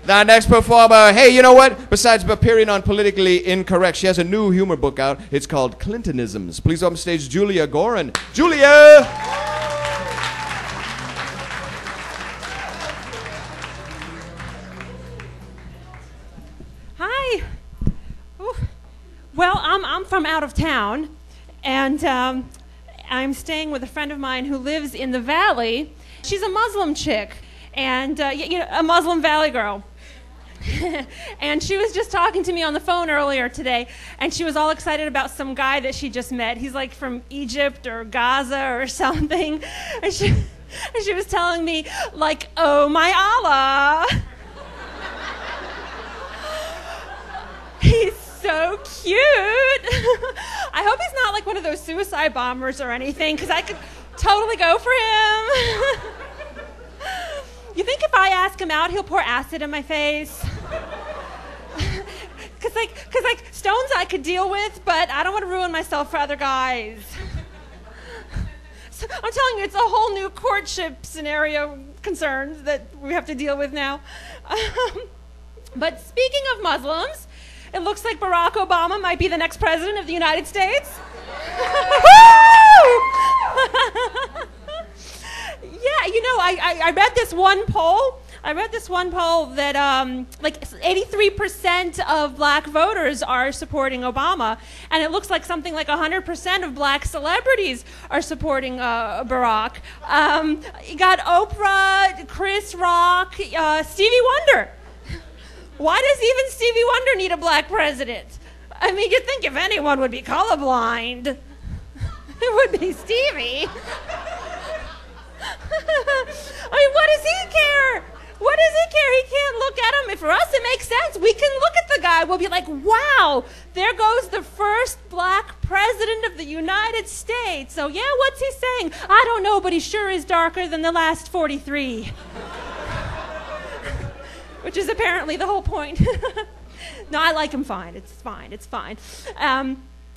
The next performer, hey, you know what? Besides appearing on Politically Incorrect, she has a new humor book out. It's called Clintonisms. Please welcome stage Julia Gorin. Julia! Hi. Ooh. Well, I'm from out of town, and I'm staying with a friend of mine who lives in the Valley. She's a Muslim chick, and you know, a Muslim Valley girl. And she was just talking to me on the phone earlier today, and she was all excited about some guy that she just met. He's like from Egypt or Gaza or something. And she was telling me, like, oh my Allah. He's so cute. I hope he's not like one of those suicide bombers or anything, because I could totally go for him. You think if I ask him out, he'll pour acid in my face? Cause like stones I could deal with, but I don't want to ruin myself for other guys. So I'm telling you, it's a whole new courtship scenario concerns that we have to deal with now. But speaking of Muslims, it looks like Barack Obama might be the next president of the United States. Yeah, you know, I read this one poll. I read this one poll that like 83% of black voters are supporting Obama, and it looks like something like 100% of black celebrities are supporting Barack. You got Oprah, Chris Rock, Stevie Wonder. Why does even Stevie Wonder need a black president? I mean, you'd think if anyone would be colorblind, it would be Stevie. I mean, what does he care? What does he care? He can't look at him. For us, it makes sense. We can look at the guy. We'll be like, wow, there goes the first black president of the United States. So, yeah, what's he saying? I don't know, but he sure is darker than the last 43. Which is apparently the whole point. No, I like him fine. It's fine. It's fine.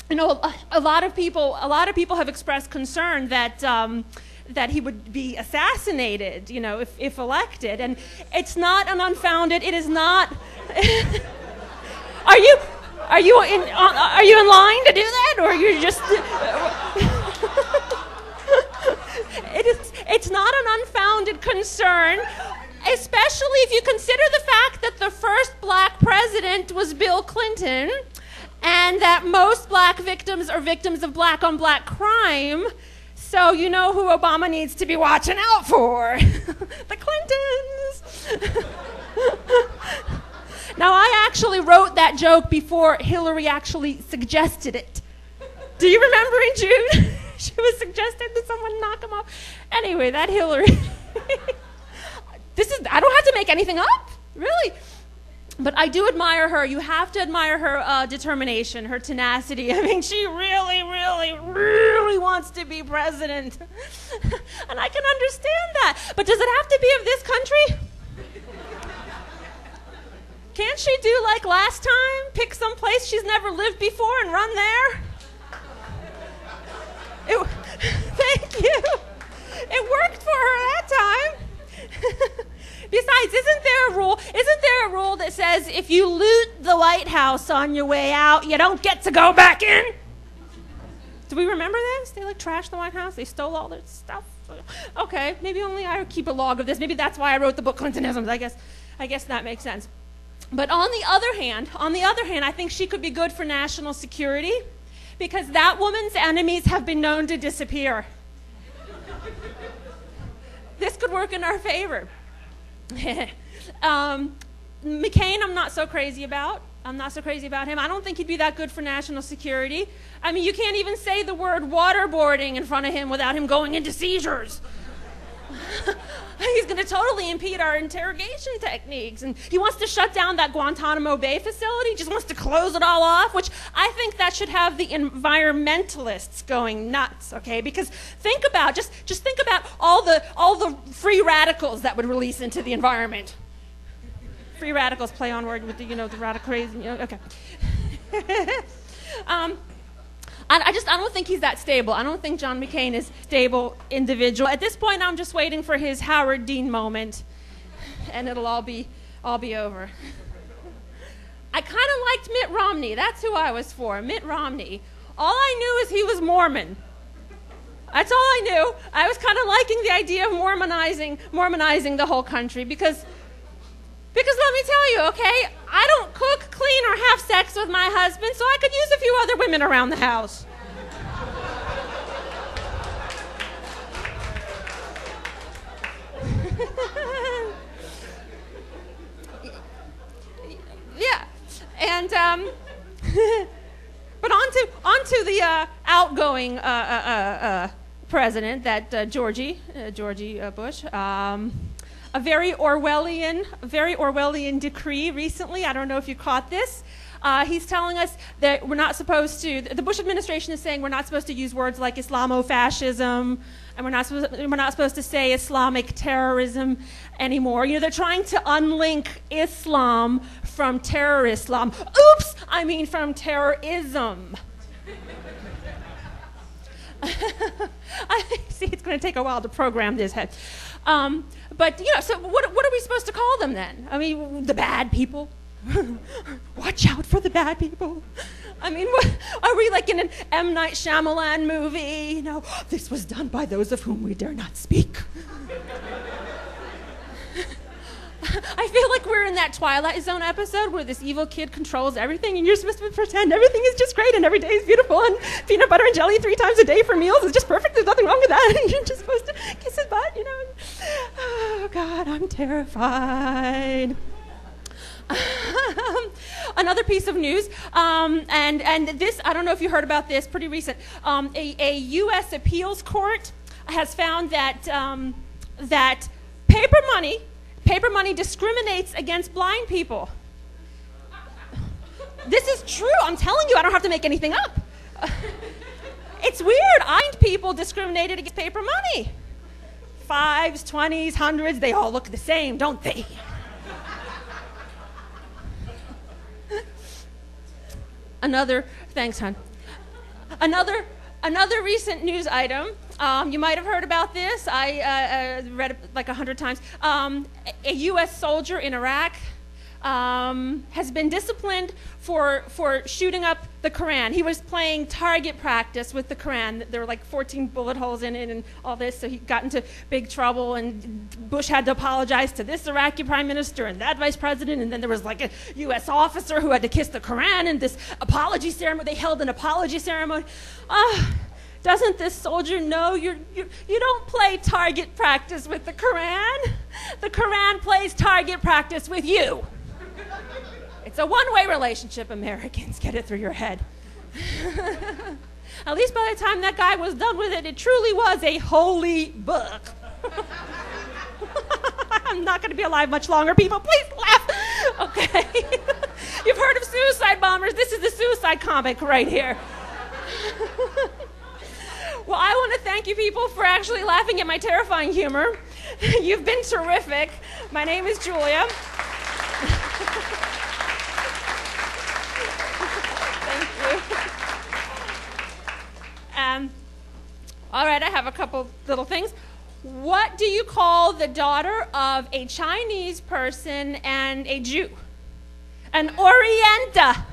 You know, a lot of people have expressed concern that that he would be assassinated, you know, if elected, and it's not an unfounded. It is not. Are you in line to do that, or you're just? It's not an unfounded concern. Especially if you consider the fact that the first black president was Bill Clinton, and that most black victims are victims of black-on-black crime. So you know who Obama needs to be watching out for. The Clintons. Now, I actually wrote that joke before Hillary actually suggested it. Do you remember in June? She was suggesting that someone knock him off. Anyway, that Hillary. I don't have to make anything up, really. But I do admire her. You have to admire her determination, her tenacity. I mean, she really, really, really wants to be president. And I can understand that. But does it have to be of this country? Can't she do like last time? Pick some place she's never lived before and run there? Thank you. It worked for her that time. Besides, isn't there a rule that says if you loot the White House on your way out, you don't get to go back in? Do we remember this? They like trashed the White House. They stole all their stuff. Okay, maybe only I keep a log of this. Maybe that's why I wrote the book Clintonisms. I guess that makes sense. But on the other hand, I think she could be good for national security, because that woman's enemies have been known to disappear. This could work in our favor. McCain, I'm not so crazy about. I'm not so crazy about him. I don't think he'd be that good for national security. I mean, you can't even say the word waterboarding in front of him without him going into seizures. He's going to totally impede our interrogation techniques. And he wants to shut down that Guantanamo Bay facility. He just wants to close it all off, which I think that should have the environmentalists going nuts, okay? Because think about, just think about all the free radicals that would release into the environment. Free radicals, play on word with the, you know, the radical crazy, you know, okay. I don't think he's that stable. I don't think John McCain is a stable individual. At this point, I'm just waiting for his Howard Dean moment, and it'll all be all be over. I kind of liked Mitt Romney. That's who I was for, Mitt Romney. All I knew is he was Mormon. That's all I knew. I was kind of liking the idea of Mormonizing the whole country because let me tell you, okay, I don't cook, clean, or have sex with my husband, so I could use a few other women around the house. Yeah, and but onto the outgoing president, that Georgie Bush. A very Orwellian decree recently. I don't know if you caught this. He's telling us that we're not supposed to. The Bush administration is saying we're not supposed to use words like Islamofascism, and we're not supposed to say Islamic terrorism anymore. You know, they're trying to unlink Islam from terror Islam. Oops, I mean from terrorism. I see it's going to take a while to program this head. But, you know, so what are we supposed to call them then? I mean, the bad people? Watch out for the bad people. I mean, what, are we like in an M. Night Shyamalan movie? You know, this was done by those of whom we dare not speak. I feel like we're in that Twilight Zone episode where this evil kid controls everything and you're supposed to pretend everything is just great and every day is beautiful and peanut butter and jelly 3 times a day for meals is just perfect. There's nothing wrong with that. And you're just supposed to kiss his butt, you know. Oh, God, I'm terrified. Another piece of news, and this, I don't know if you heard about this, pretty recent. A U.S. appeals court has found that, that paper money discriminates against blind people. This is true. I'm telling you, I don't have to make anything up. It's weird. Blind people discriminated against paper money. 5s, 20s, 100s, they all look the same, don't they? Thanks, hon. Another recent news item. You might have heard about this. I read it like 100 times. A U.S. soldier in Iraq has been disciplined for shooting up the Quran. He was playing target practice with the Quran. There were like 14 bullet holes in it and all this, so he got into big trouble, and Bush had to apologize to this Iraqi prime minister and that vice president, and then there was like a U.S. officer who had to kiss the Quran in this apology ceremony. They held an apology ceremony. Doesn't this soldier know you don't play target practice with the Quran? The Quran plays target practice with you. It's a one-way relationship, Americans. Get it through your head. At least by the time that guy was done with it, it truly was a holy book. I'm not going to be alive much longer, people. Please laugh. Okay. You've heard of suicide bombers. This is the suicide comic right here. Well, I want to thank you people for actually laughing at my terrifying humor. You've been terrific. My name is Julia. Thank you. All right, I have a couple little things. What do you call the daughter of a Chinese person and a Jew? An Orienta.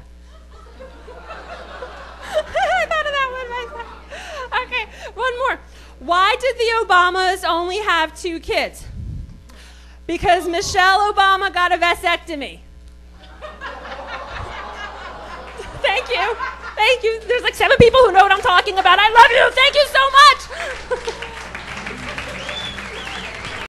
I thought of that one myself. Okay, one more. Why did the Obamas only have 2 kids? Because Michelle Obama got a vasectomy. Thank you. Thank you. There's like 7 people who know what I'm talking about. I love you.